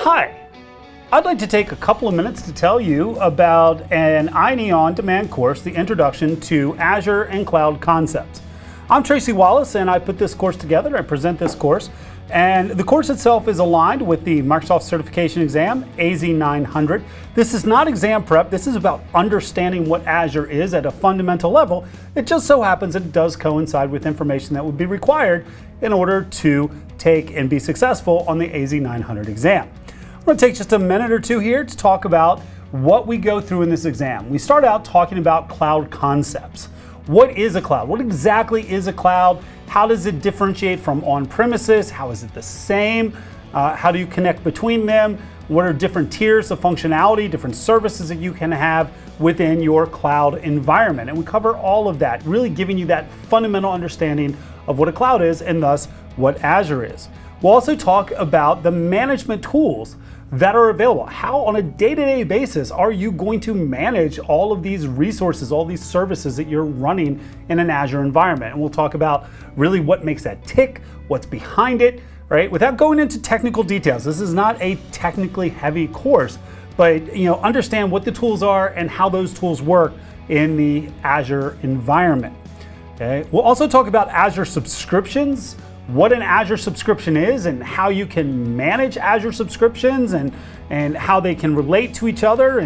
Hi, I'd like to take a couple of minutes to tell you about an INE on-demand course, the Introduction to Azure and Cloud Concepts. I'm Tracy Wallace and I put this course together. I present this course, and the course itself is aligned with the Microsoft certification exam, AZ-900. This is not exam prep. This is about understanding what Azure is at a fundamental level. It just so happens that it does coincide with information that would be required in order to take and be successful on the AZ-900 exam. I'm going to take just a minute or two here to talk about what we go through in this exam. We start out talking about cloud concepts. What is a cloud? What exactly is a cloud? How does it differentiate from on-premises? How is it the same? How do you connect between them? What are different tiers of functionality, different services that you can have within your cloud environment? And we cover all of that, really giving you that fundamental understanding of what a cloud is and thus what Azure is. We'll also talk about the management tools that are available. How on a day-to-day basis are you going to manage all of these resources, all these services that you're running in an Azure environment? And we'll talk about really what makes that tick, what's behind it, right? Without going into technical details. This is not a technically heavy course, but understand what the tools are and how those tools work in the Azure environment. Okay? We'll also talk about Azure subscriptions, what an Azure subscription is and how you can manage Azure subscriptions and how they can relate to each other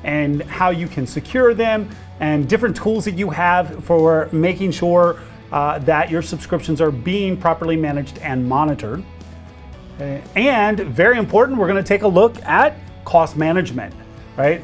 and how you can secure them and different tools that you have for making sure that your subscriptions are being properly managed and monitored. And very important, we're going to take a look at cost management, right?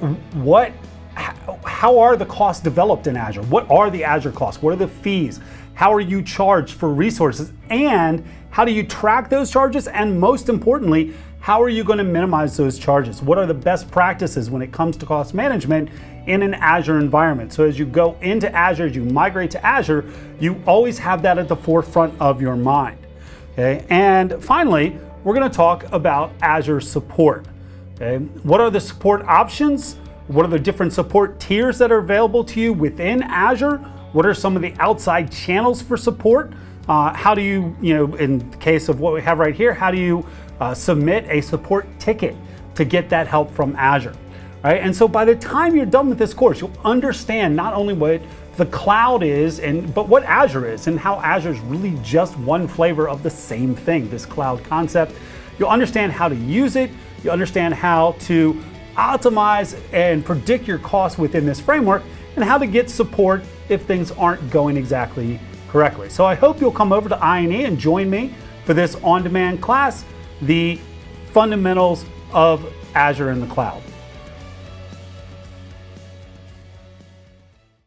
How are the costs developed in Azure? What are the Azure costs? What are the fees? How are you charged for resources? And how do you track those charges? And most importantly, how are you going to minimize those charges? What are the best practices when it comes to cost management in an Azure environment? So as you go into Azure, as you migrate to Azure, you always have that at the forefront of your mind. Okay? And finally, we're going to talk about Azure Support. Okay? What are the support options? What are the different support tiers that are available to you within Azure? What are some of the outside channels for support? How do you, in the case of what we have right here, how do you submit a support ticket to get that help from Azure? Right? And so by the time you're done with this course, you'll understand not only what the cloud is, but what Azure is and how Azure is really just one flavor of the same thing, this cloud concept. You'll understand how to use it. You'll understand how to optimize and predict your costs within this framework and how to get support if things aren't going exactly correctly. So I hope you'll come over to INE and join me for this on-demand class, the fundamentals of Azure in the cloud.